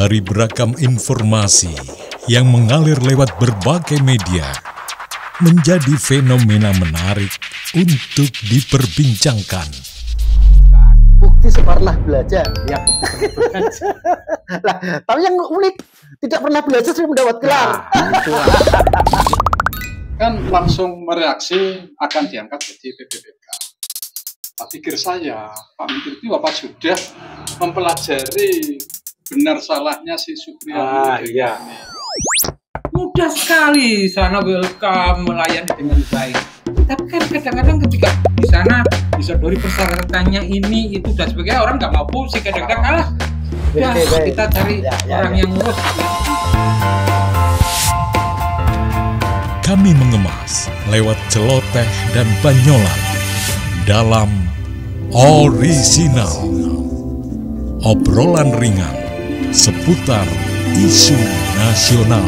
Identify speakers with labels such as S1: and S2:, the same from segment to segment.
S1: Dari beragam informasi yang mengalir lewat berbagai media, menjadi fenomena menarik untuk diperbincangkan.
S2: Bukti separlah belajar. Ya, bukti belajar. Lah, tapi yang unik, tidak pernah belajar sudah mendapat gelar.
S3: Kan langsung mereaksi akan diangkat jadi PPPK. Pikir saya, Pak Menteri itu apa sudah mempelajari benar salahnya si Supriyatno?
S4: Iya. Mudah sekali sana welcome, melayani dengan baik. Tapi kan kadang-kadang ketika di sana disodori persyaratannya ini itu dan sebagainya, orang nggak mau pusing, kadang-kadang kita cari orang yang ngurus.
S1: Kami mengemas lewat celoteh dan banyolan dalam Orisinal, obrolan ringan seputar isu nasional.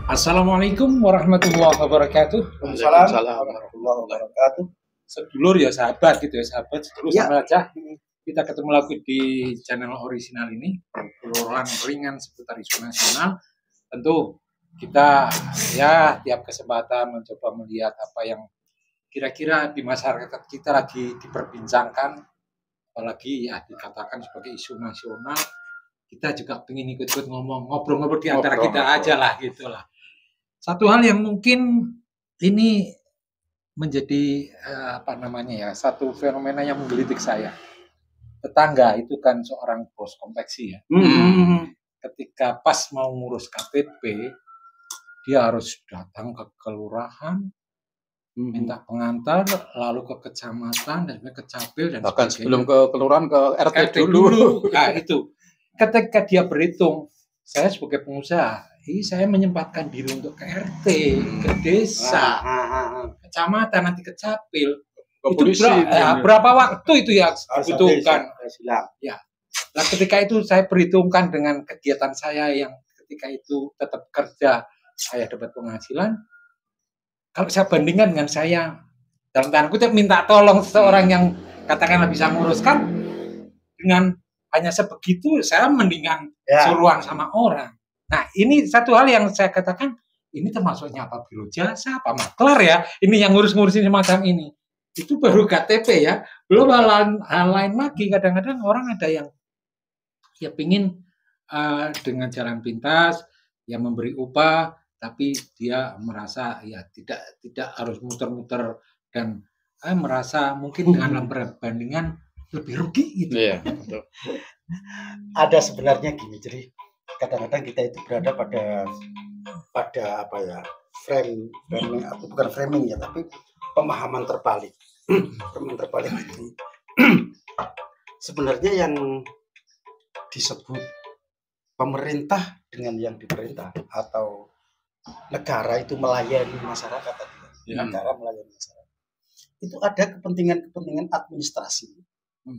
S4: Assalamualaikum warahmatullahi wabarakatuh.
S2: Waalaikumsalam warahmatullahi wabarakatuh.
S4: Sedulur ya sahabat gitu ya, sahabat sedulur
S2: Ya.
S4: sama aja. Kita ketemu lagi di channel Orisinal ini, obrolan ringan seputar isu nasional. Tentu kita ya tiap kesempatan mencoba melihat apa yang kira-kira di masyarakat kita lagi diperbincangkan, apalagi ya dikatakan sebagai isu nasional. Kita juga ingin ikut-ikut ngobrol-ngobrol di antara kita aja lah gitulah. Satu hal yang mungkin ini menjadi satu fenomena yang menggelitik saya. Tetangga itu kan seorang bos konveksi ya. Ketika pas mau ngurus KTP, dia harus datang ke kelurahan, minta pengantar, lalu ke kecamatan dan ke capil dan
S3: Bahkan
S4: sebagainya.
S3: sebelum ke kelurahan ke RT dulu.
S4: Nah itu, ketika dia berhitung, saya sebagai pengusaha, saya menyempatkan diri untuk ke RT, ke desa, kecamatan, nanti ke capil. Itu berapa waktu itu ya dibutuhkan? Ya. Nah, ketika itu saya perhitungkan dengan kegiatan saya yang ketika itu tetap kerja, saya dapat penghasilan. Kalau saya bandingkan dengan saya dalam tanda kutip minta tolong seseorang yang katakanlah bisa nguruskan, dengan hanya sebegitu saya mendingan suruhan sama orang. Nah, ini satu hal yang saya katakan, ini termasuknya apa biro jasa, apa maklar ya, ini yang ngurus-ngurusin semacam ini. Itu baru KTP ya, belum hal lain lagi. Kadang-kadang orang ada yang ya pingin dengan jalan pintas, ya memberi upah, tapi dia merasa ya tidak harus muter-muter dan merasa mungkin dengan perbandingan lebih rugi gitu.
S3: Iya, betul.
S2: Ada sebenarnya gini, jadi kadang-kadang kita itu berada pada apa ya, framing atau bukan framing ya, tapi pemahaman terbalik. Pemahaman terbalik itu sebenarnya yang disebut pemerintah dengan yang diperintah atau negara itu melayani masyarakat tadi. Negara melayani masyarakat. Itu ada kepentingan-kepentingan administrasi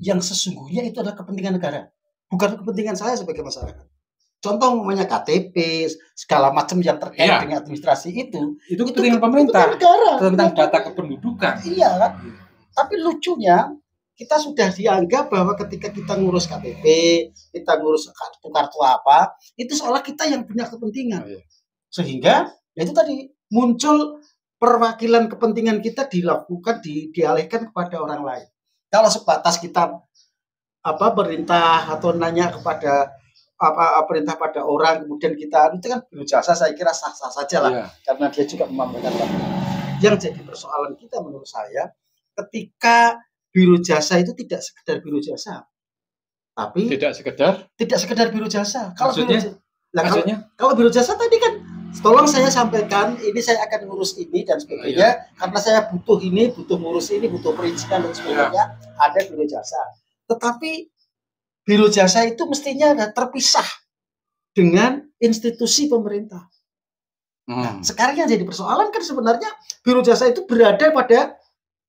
S2: yang sesungguhnya itu adalah kepentingan negara, bukan kepentingan saya sebagai masyarakat. Contoh namanya KTP, segala macam yang terkait dengan administrasi itu
S4: kepentingan pemerintah,
S2: negara,
S4: tentang data kependudukan.
S2: Iya kan? Tapi lucunya kita sudah dianggap bahwa ketika kita ngurus KTP, kita ngurus kartu apa, itu seolah kita yang punya kepentingan. Sehingga ya itu tadi muncul perwakilan kepentingan kita dilakukan, dialihkan kepada orang lain. Kalau sebatas kita perintah atau nanya kepada perintah pada orang, kemudian kita itu kan biro jasa, saya kira sah-sah saja lah, karena dia juga memampukan waktu. Yang jadi persoalan kita menurut saya, ketika biro jasa itu tidak sekedar biro jasa, tapi tidak sekedar biro jasa. Kalau biro jasa tadi kan, tolong saya sampaikan, ini saya akan ngurus ini dan sebagainya, karena saya butuh ini, butuh ngurus ini, butuh perizinan dan sebagainya, ada biro jasa. Tetapi biro jasa itu mestinya terpisah dengan institusi pemerintah. Nah, sekarang yang jadi persoalan kan sebenarnya biro jasa itu berada pada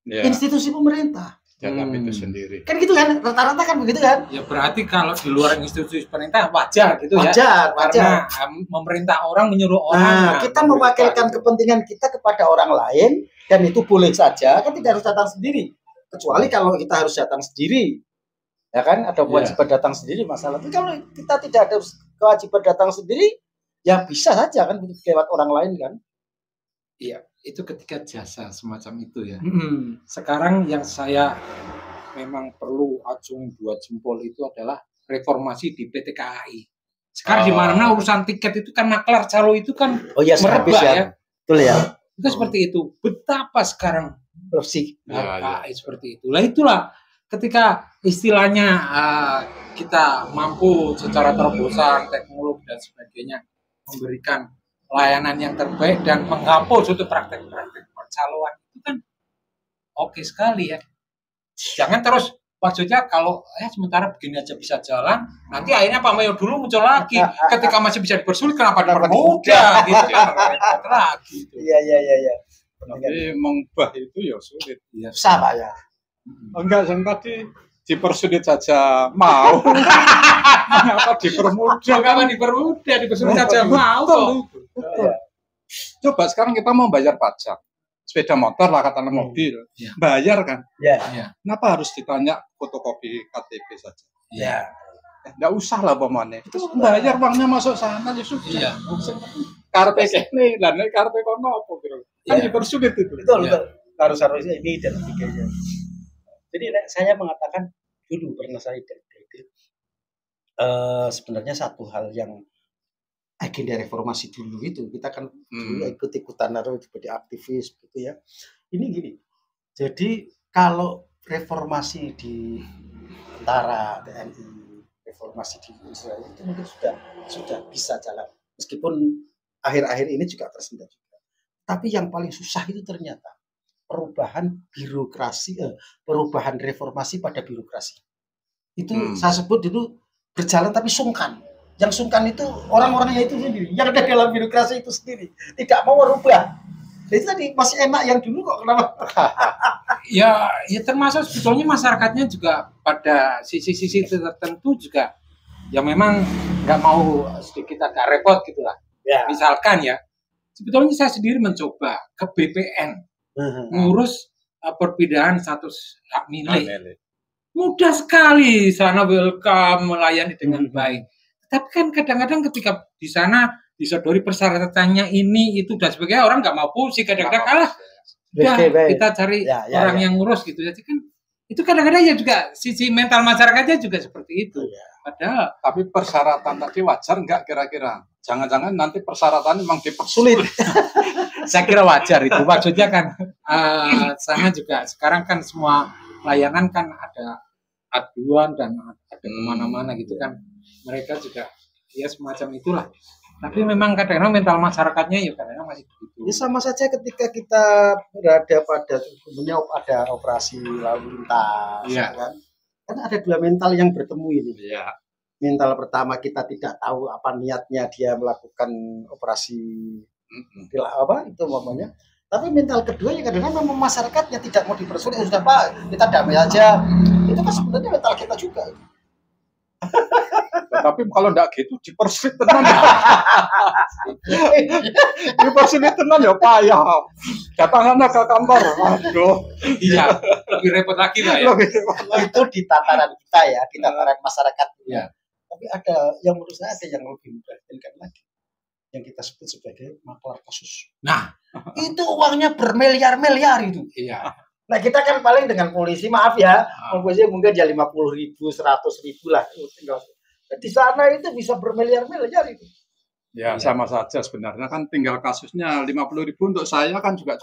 S2: institusi pemerintah.
S3: data itu sendiri.
S2: Kan gitu kan, rata-rata kan begitu kan?
S4: Ya berarti kalau di luar institusi pemerintah wajar gitu
S2: Wajar,
S4: ya. Karena memerintah orang menyuruh orang.
S2: Kita mewakilkan kepentingan kita kepada orang lain dan itu boleh saja, kan tidak harus datang sendiri. Kecuali kalau kita harus datang sendiri. Ya kan, ada kewajiban datang sendiri masalah. Tapi kalau kita tidak ada kewajiban datang sendiri, ya bisa saja kan lewat orang lain kan.
S4: Iya, itu ketika jasa semacam itu ya. Sekarang yang saya memang perlu acung 2 jempol itu adalah reformasi di PT KAI. Sekarang di mana-mana urusan tiket itu kan maklar calo itu kan merebak ya.
S2: Betul ya.
S4: Itu seperti itu. Betapa sekarang
S2: korupsi
S4: KAI seperti itu. Lah itulah ketika istilahnya kita mampu secara terobosan teknologi dan sebagainya memberikan layanan yang terbaik dan menghapus untuk praktek-praktek percaloan itu kan oke sekali ya. Jangan terus maksudnya kalau sementara begini aja bisa jalan, nanti akhirnya Pak Mayo dulu muncul lagi. Ketika masih bisa dipersulit, kenapa dipermudah gitu ya? Lagi.
S2: Iya.
S3: Tapi mengubah itu ya sulit.
S2: Ya, susah Pak ya.
S3: Enggak, yang tadi dipersulit saja mau. Mengapa dipermudah?
S4: Mengapa dipermudah? Dipersulit saja mau.
S3: Coba sekarang kita mau bayar pajak. Sepeda motor lah katakanlah mobil. Bayar kan?
S2: Iya.
S3: Kenapa harus ditanya fotokopi KTP saja?
S2: Iya.
S3: Enggak usah lah pemane. Terus bayar uangnya masuk sana ya sudah.
S4: Iya.
S3: Karpe kene lan nek karpe kono apa kira? Kan dipersulit itu.
S2: Betul. Harusnya ini dan sebagainya. Jadi saya mengatakan dulu pernah saya sebenarnya satu hal yang agenda reformasi dulu itu kita kan dulu ikut-ikutan atau sebagai aktivis gitu ya. Ini gini. Jadi kalau reformasi di tentara, TNI, reformasi di Israel itu mungkin sudah bisa jalan. Meskipun akhir-akhir ini juga tersendat juga. Tapi yang paling susah itu ternyata perubahan birokrasi, perubahan reformasi pada birokrasi. Itu saya sebut dulu berjalan tapi sungkan. Yang sungkan itu orang-orangnya itu sendiri, yang ada dalam birokrasi itu sendiri, tidak mau merubah. Jadi tadi masih enak yang dulu kok kenapa?
S4: ya termasuk sebetulnya masyarakatnya juga pada sisi-sisi tertentu juga ya memang nggak mau sedikit agak repot gitulah. Ya. Misalkan ya, sebetulnya saya sendiri mencoba ke BPN ngurus perpindahan status hak milik. Mudah sekali sana welcome melayani dengan baik. Tapi kan kadang-kadang ketika di sana disodori persyaratannya ini itu dan sebagainya orang nggak mau pusing kadang-kadang kita cari orang yang ngurus gitu. Jadi kan itu kadang-kadang ya juga sisi mental masyarakatnya juga seperti itu. Padahal
S3: tapi persyaratan tadi wajar nggak kira-kira? Jangan-jangan nanti persyaratan memang dipersulit.
S4: Saya kira wajar itu. Maksudnya kan sana juga sekarang kan semua layanan kan ada aduan dan ada kemana-mana gitu kan. Mereka juga ya semacam itulah. Tapi memang kadang-kadang mental masyarakatnya ya kadang-kadang masih begitu.
S2: Ya sama saja ketika kita berada pada sebenarnya ada operasi lalu lintas, kan? Kan ada dua mental yang bertemu ini.
S3: Iya.
S2: Mental pertama kita tidak tahu apa niatnya dia melakukan operasi apa itu namanya. Tapi mental kedua yang kadang-kadang memang masyarakatnya tidak mau dipersulit, sudah Pak kita damai aja. Itu kan sebenarnya mental kita juga.
S3: Tapi kalau enggak gitu dipersulit tenan ya. Dipersulit tenan ya payah. Datangannya ke kantor. Aduh.
S4: Iya, lebih repot lagi lah ya.
S2: Itu di tataran kita ya, di tataran masyarakat. Ya. Tapi ada yang menurut saya ada yang lebih memprihatinkan lagi. Yang kita sebut sebagai maklar kasus.
S4: Nah,
S2: itu uangnya bermiliar-miliar itu.
S4: Iya.
S2: Nah kita kan paling dengan polisi maaf ya, polisi mungkin ya 50.000, 100.000 lah. Di sana itu bisa bermiliar-miliar itu.
S3: Ya sama saja sebenarnya kan tinggal kasusnya 50.000 untuk saya kan juga.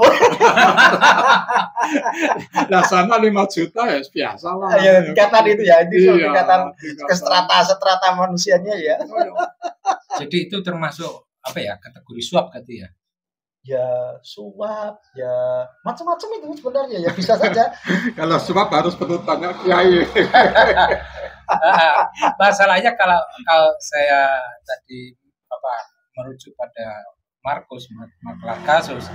S3: Nah sana 5 juta ya biasa lah.
S2: Ya tingkatan itu ya, itu tingkatan ke strata manusianya ya.
S4: Jadi itu termasuk apa ya kategori suap ya?
S2: Ya suap, ya macam-macam itu sebenarnya ya bisa saja.
S3: Kalau suap harus bertanya kiai.
S4: Masalahnya kalau saya tadi merujuk pada Markus maklar kasus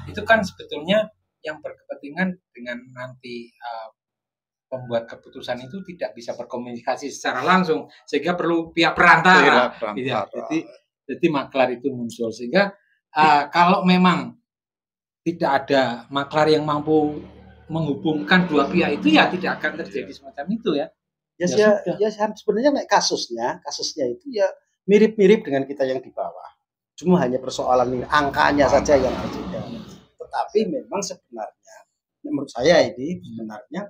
S4: itu kan sebetulnya yang berkepentingan dengan nanti pembuat keputusan itu tidak bisa berkomunikasi secara langsung, sehingga perlu pihak perantara. Ya, jadi maklar itu muncul, sehingga kalau memang tidak ada maklar yang mampu menghubungkan dua pihak itu, ya tidak akan terjadi semacam itu ya.
S2: Ya sebenarnya kasusnya itu ya mirip-mirip dengan kita yang di bawah. Cuma hanya persoalan angkanya saja yang berbeda. Tetapi memang sebenarnya menurut saya ini sebenarnya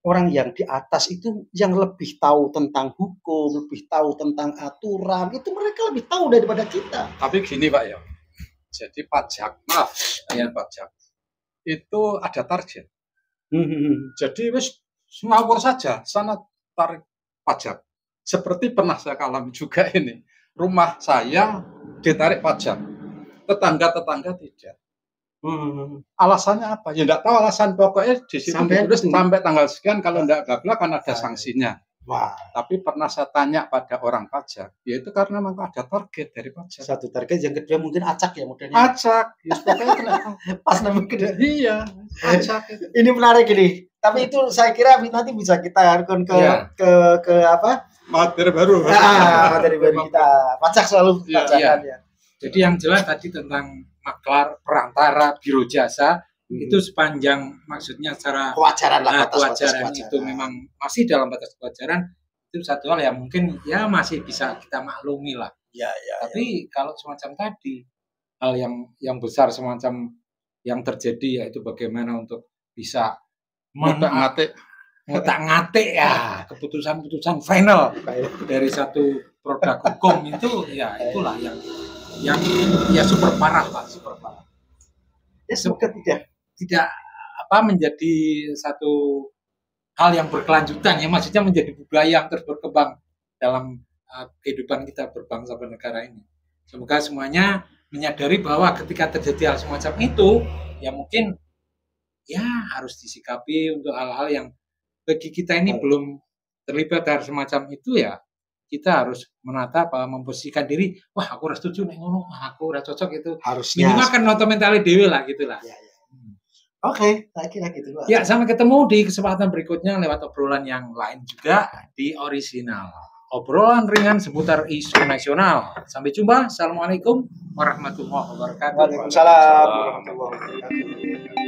S2: orang yang di atas itu yang lebih tahu tentang hukum, lebih tahu tentang aturan, itu mereka lebih tahu daripada kita.
S3: Tapi gini Pak ya, jadi pajak, pajak itu ada target. Jadi wis ngawur saja sana tarik pajak. Seperti pernah saya alami juga ini, rumah saya ditarik pajak, tetangga tidak. Alasannya apa? Ya enggak tahu alasan, pokoknya di situ ditulis sampai tanggal sekian, kalau enggak gagal kan ada sanksinya.
S2: Wah.
S3: Tapi pernah saya tanya pada orang pajak, yaitu karena memang ada target dari pajak.
S2: Satu target, yang kedua mungkin acak ya modelnya.
S3: Acak, ya, pokoknya kena
S2: pas nama kedua.
S3: Iya, acak.
S2: Ini menarik ini. Tapi itu saya kira nanti bisa kita akan ke apa?
S3: Materi baru.
S2: Materi baru kita. Pajak selalu pajakan ya.
S4: Jadi yang jelas tadi tentang maklar, perantara, biro jasa, itu sepanjang maksudnya secara
S2: kewajaran lah,
S4: kewajaran itu memang masih dalam batas kewajaran, itu satu hal yang mungkin ya masih bisa kita maklumi lah. Tapi kalau semacam tadi, hal yang besar semacam yang terjadi, yaitu bagaimana untuk bisa ngotak-ngatik ya keputusan final dari satu produk hukum itu, ya itulah yang super parah Pak, super parah.
S2: Ya semoga
S4: tidak menjadi satu hal yang berkelanjutan ya, maksudnya menjadi budaya yang terus berkembang dalam kehidupan kita berbangsa bernegara ini. Semoga semuanya menyadari bahwa ketika terjadi hal semacam itu, ya mungkin ya harus disikapi untuk hal-hal yang bagi kita ini belum terlibat hal semacam itu, ya kita harus menata memposisikan diri, wah aku harus setuju nih ngono, aku udah cocok itu. Harusnya minimal kan nonton mentali dewi lah gitulah.
S2: Oke, saya kira gitu.
S4: Ya, sampai ketemu di kesempatan berikutnya lewat obrolan yang lain juga di Orisinal. Obrolan ringan seputar isu nasional. Sampai jumpa. Assalamualaikum warahmatullahi wabarakatuh.
S2: Waalaikumsalam warahmatullahi wabarakatuh.